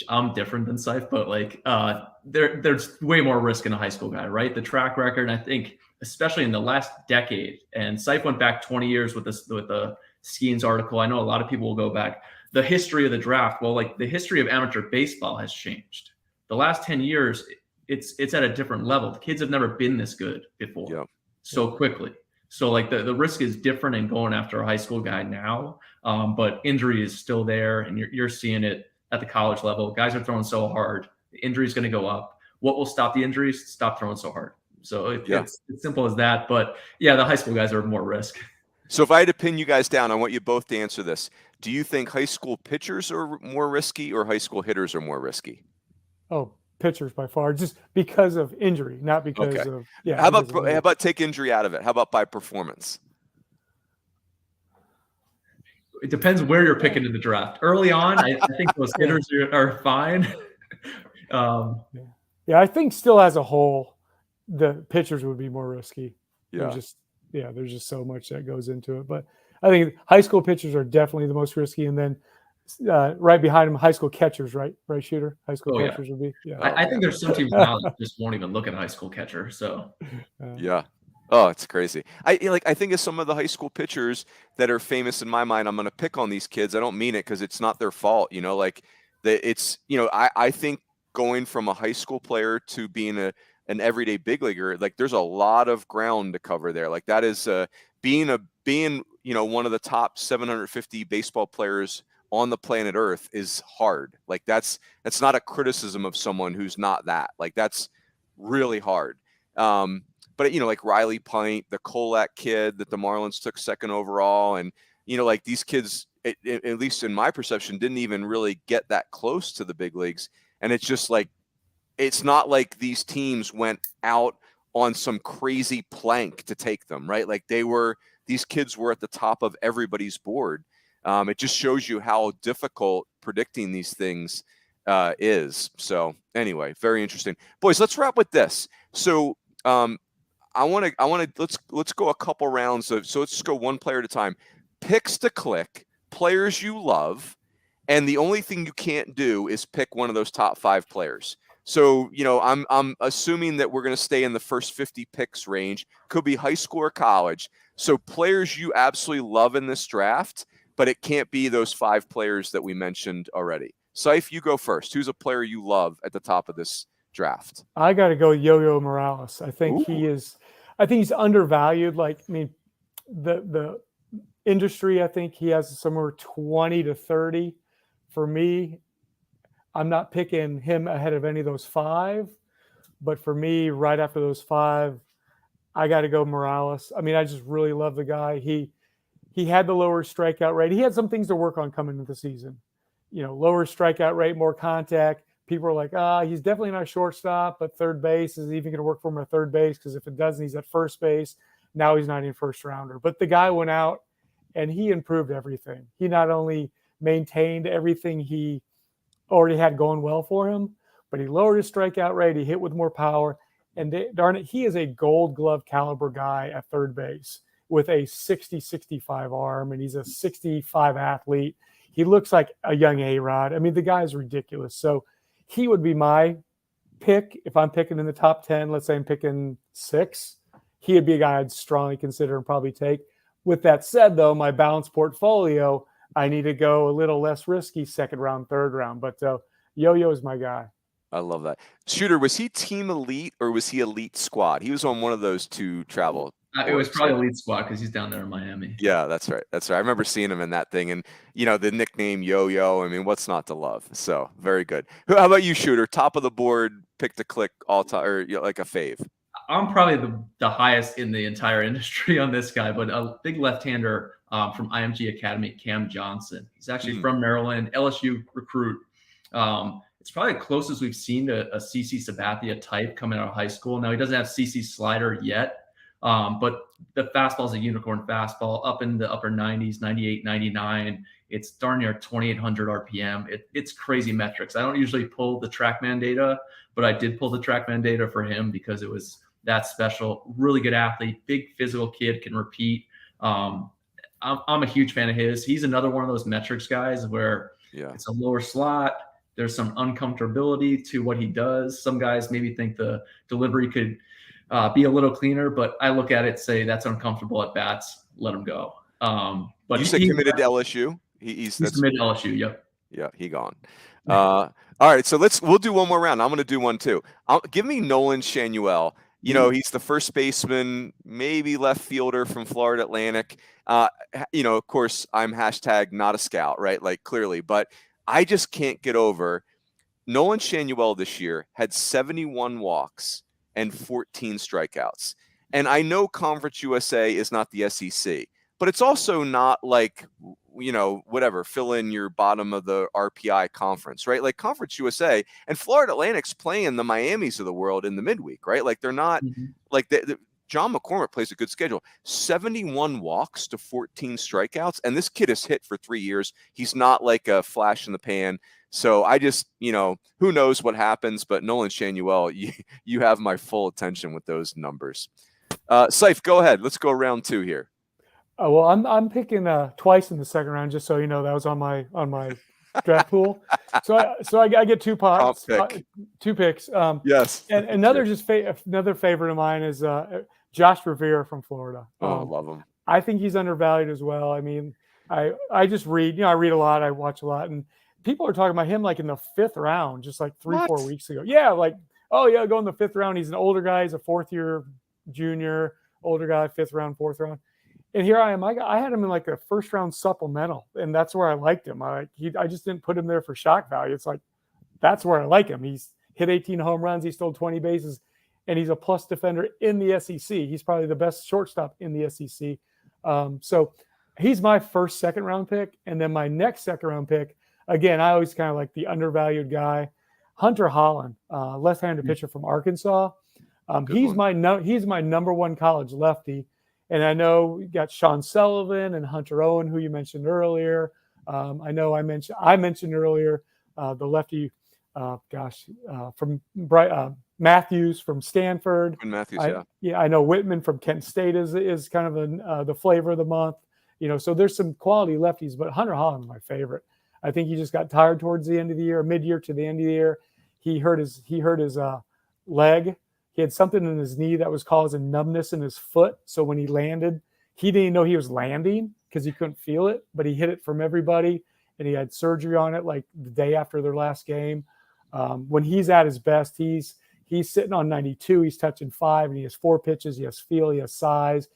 I'm different than Seif, but like there's way more risk in a high school guy, right? The track record, and I think especially in the last decade, and Seif went back 20 years with the Skeens article. I know a lot of people will go back. The history of the draft, well, like the history of amateur baseball has changed. The last 10 years, it's at a different level. The kids have never been this good before so quickly. So like the risk is different in going after a high school guy now, but injury is still there, and you're seeing it at the college level. Guys are throwing so hard, the injury is going to go up. What will stop the injuries? Stop throwing so hard. So it's simple as that. But yeah, the high school guys are more risk. So if I had to pin you guys down, I want you both to answer this. Do you think high school pitchers are more risky or high school hitters are more risky? Oh, pitchers by far, just because of injury, not because of How about take injury out of it? How about by performance? It depends where you're picking in the draft. Early on, I think those hitters are fine. I think still as a whole, the pitchers would be more risky. There's just so much that goes into it. But I think high school pitchers are definitely the most risky, and then right behind them, high school catchers, right, Shooter? High school catchers would be. Yeah. I think there's some teams now that just won't even look at a high school catcher. So. Oh, it's crazy. I think of some of the high school pitchers that are famous in my mind. I'm going to pick on these kids. I don't mean it because it's not their fault. I think going from a high school player to being an everyday big leaguer, like there's a lot of ground to cover there. Like that is being one of the top 750 baseball players on the planet Earth is hard. Like that's not a criticism of someone who's not that. Like that's really hard. But like Riley Pint, the Kolak kid that the Marlins took second overall, and like these kids, at least in my perception, didn't even really get that close to the big leagues. And it's just like, it's not like these teams went out on some crazy plank to take them, right? Like these kids were at the top of everybody's board. It just shows you how difficult predicting these things is. So anyway, very interesting. Boys, let's wrap with this. So I want to let's go a couple rounds. So let's just go one player at a time. Picks to click, players you love, and the only thing you can't do is pick one of those top 5 players. So, I'm assuming that we're going to stay in the first 50 picks range. Could be high school or college. So players you absolutely love in this draft, but it can't be those 5 players that we mentioned already. Seif, you go first. Who's a player you love at the top of this draft? I got to go Yo-Yo Morales. I think he's undervalued. The industry, I think he has somewhere 20 to 30. For me, I'm not picking him ahead of any of those 5, but for me, right after those 5, I got to go Morales. I mean, I just really love the guy. He had the lower strikeout rate. He had some things to work on coming into the season. Lower strikeout rate, more contact. People are like, he's definitely not a shortstop, but third base is even going to work for him at third base because if it doesn't, he's at first base. Now he's not in first rounder. But the guy went out and he improved everything. He not only maintained everything he already had going well for him, but he lowered his strikeout rate. He hit with more power. And darn it, he is a gold glove caliber guy at third base with a 60-65 arm, and he's a 65 athlete. He looks like a young A-Rod. I mean, the guy is ridiculous. So he would be my pick if I'm picking in the top 10. Let's say I'm picking 6. He would be a guy I'd strongly consider and probably take. With that said, though, my balanced portfolio, I need to go a little less risky second round, third round. But Yo-Yo is my guy. I love that. Shooter, was he team elite or was he elite squad? He was on one of those 2 travel. It was probably elite squad because he's down there in Miami. Yeah, that's right. I remember seeing him in that thing, and the nickname Yo-Yo. I mean, what's not to love? So very good. How about you, Shooter? Top of the board, pick to click all time, or like a fave? I'm probably the highest in the entire industry on this guy, but a big left-hander from IMG Academy, Cam Johnson. He's actually from Maryland, LSU recruit. It's probably the closest we've seen to a CC Sabathia type coming out of high school. Now, he doesn't have CC slider yet, but the fastball is a unicorn fastball up in the upper 90s, 98, 99. It's darn near 2,800 RPM. It's crazy metrics. I don't usually pull the TrackMan data, but I did pull the TrackMan data for him because it was that special. Really good athlete, big physical kid, can repeat. I'm a huge fan of his. He's another one of those metrics guys where it's a lower slot. There's some uncomfortability to what he does. Some guys maybe think the delivery could be a little cleaner, but I look at it, say that's uncomfortable at bats, let him go. But you said committed to LSU? He's committed to LSU, yep. Yeah, he gone. All right, so we'll do one more round. I'm going to do one too. Give me Nolan Shanuel. You know, he's the first baseman, maybe left fielder from Florida Atlantic. You know, of course, I'm hashtag not a scout, right? Like clearly, but I just can't get over Nolan Shanuel this year had 71 walks and 14 strikeouts. And I know Conference USA is not the SEC, but it's also not like, you know, whatever, fill in your bottom of the RPI conference, right? Like Conference USA and Florida Atlantic's playing the Miamis of the world in the midweek, right? Like they're not like John McCormick plays a good schedule. 71 walks to 14 strikeouts. And this kid has hit for 3 years. He's not like a flash in the pan. So I just, you know, who knows what happens, but Nolan Shanuel, you have my full attention with those numbers. Seif, go ahead. Let's go round 2 here. Well, I'm picking twice in the second round, just so you know. That was on my draft pool. So I get 2 pots, 2 picks. Yes. And another another favorite of mine is Josh Rivera from Florida. I love him. I think he's undervalued as well. I mean, I just read. You know, I read a lot. I watch a lot, and people are talking about him like in the 5th round, just like 3-4 weeks ago. Yeah, like, oh yeah, go in the 5th round. He's an older guy. He's a 4th-year junior, older guy, 5th round, 4th round. And here I am. I had him in like a 1st round supplemental, and that's where I liked him. I just didn't put him there for shock value. It's like that's where I like him. He's hit 18 home runs. He stole 20 bases, and he's a plus defender in the SEC. He's probably the best shortstop in the SEC. So he's my first 2nd round pick, and then my next 2nd round pick. Again, I always kind of like the undervalued guy, Hunter Holland, left-handed pitcher from Arkansas. He's my number 1 college lefty. And I know you got Sean Sullivan and Hunter Owen, who you mentioned earlier. I know I mentioned earlier the lefty, from Matthews from Stanford. Matthews, I know Whitman from Kent State is kind of the flavor of the month. You know, so there's some quality lefties, but Hunter Holland is my favorite. I think he just got tired towards the end of the year, mid-year to the end of the year. He hurt his leg. He had something in his knee that was causing numbness in his foot. So when he landed, he didn't know he was landing because he couldn't feel it, but he hid it from everybody. And he had surgery on it like the day after their last game. When he's at his best, he's sitting on 92. He's touching 5, and he has 4 pitches. He has feel. He has size.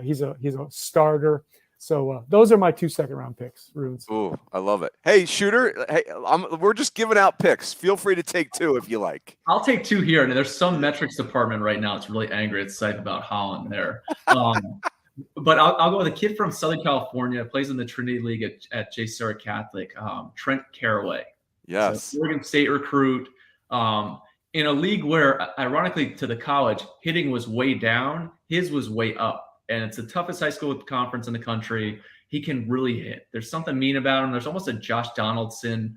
He's a starter. So those are my 2 second-round picks, Runes. Ooh, I love it. Hey, Shooter, we're just giving out picks. Feel free to take 2 if you like. I'll take 2 here. And there's some metrics department right now. It's really angry at Seif about Holland there. But I'll go with a kid from Southern California, plays in the Trinity League at J. Sarah Catholic, Trent Caraway. Yes. So Oregon State recruit. In a league where, ironically, to the college, hitting was way down, his was way up. And it's the toughest high school conference in the country. He can really hit. There's something mean about him. There's almost a Josh Donaldson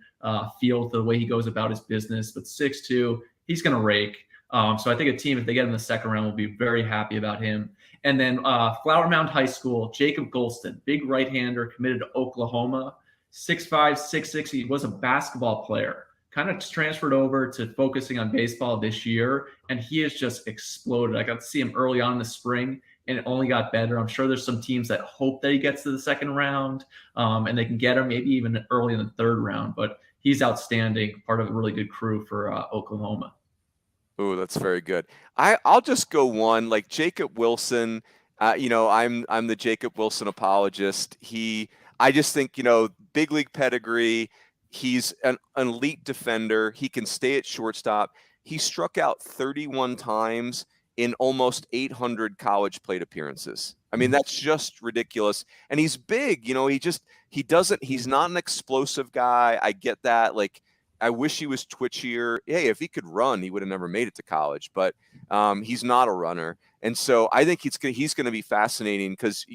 feel to the way he goes about his business. But 6'2", he's going to rake. So I think a team, if they get him in the 2nd round, will be very happy about him. And then Flower Mound High School, Jacob Golston, big right-hander, committed to Oklahoma, 6'5", 6'6". He was a basketball player. Kind of transferred over to focusing on baseball this year, and he has just exploded. I got to see him early on in the spring, and it only got better. I'm sure there's some teams that hope that he gets to the 2nd round, and they can get him maybe even early in the 3rd round. But he's outstanding, part of a really good crew for Oklahoma. Oh, that's very good. I'll just go one, like Jacob Wilson. You know, I'm the Jacob Wilson apologist. I just think, you know, big league pedigree. He's an elite defender. He can stay at shortstop. He struck out 31 times in almost 800 college plate appearances. I mean, that's just ridiculous. And he's big, you know, he's not an explosive guy. I get that. Like, I wish he was twitchier. Hey, if he could run, he would have never made it to college, but he's not a runner. And so I think he's going to be fascinating because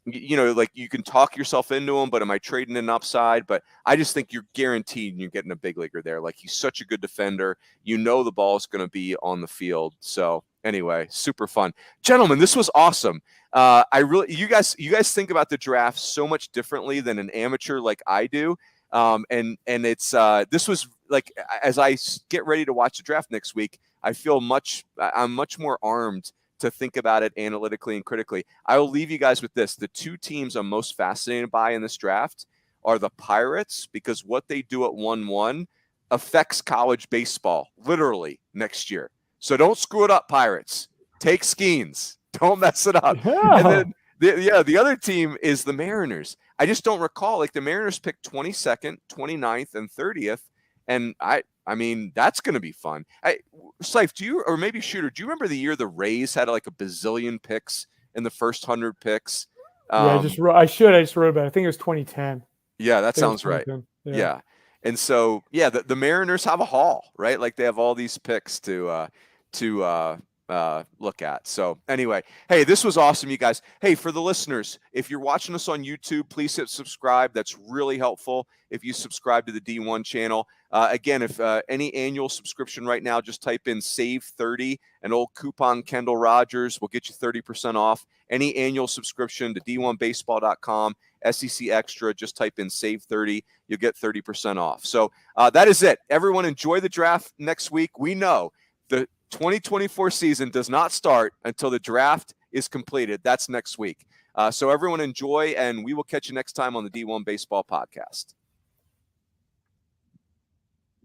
you know, like you can talk yourself into him, but am I trading an upside? But I just think you're guaranteed you're getting a big leaguer there. Like, he's such a good defender. You know, the ball is going to be on the field. So anyway, super fun. Gentlemen, this was awesome. You guys think about the draft so much differently than an amateur like I do. And it's this was like, as I get ready to watch the draft next week, I feel I'm much more armed to think about it analytically and critically. I will leave you guys with this. The two teams I'm most fascinated by in this draft are the Pirates, because what they do at 1-1 affects college baseball literally next year. So don't screw it up, Pirates. Take Skeens. Don't mess it up. Yeah. And then the other team is the Mariners. I just don't recall. Like, the Mariners picked 22nd, 29th, and 30th. And I mean, that's going to be fun. Seif, or maybe Shooter, do you remember the year the Rays had like a bazillion picks in the first 100 picks? I just wrote about it. I think it was 2010. Yeah, that sounds right. Yeah. And so, the Mariners have a haul, right? Like, they have all these picks to look at. So anyway, hey, this was awesome, you guys. Hey, for the listeners, if you're watching us on YouTube, please hit subscribe. That's really helpful if you subscribe to the D1 channel. Again, if any annual subscription right now, just type in save 30, an old coupon Kendall Rogers will get you 30% off. Any annual subscription to D1Baseball.com, SEC Extra, just type in save 30, you'll get 30% off. So that is it. Everyone enjoy the draft next week. We know the 2024 season does not start until the draft is completed. That's next week. So everyone enjoy, and we will catch you next time on the D1 Baseball Podcast.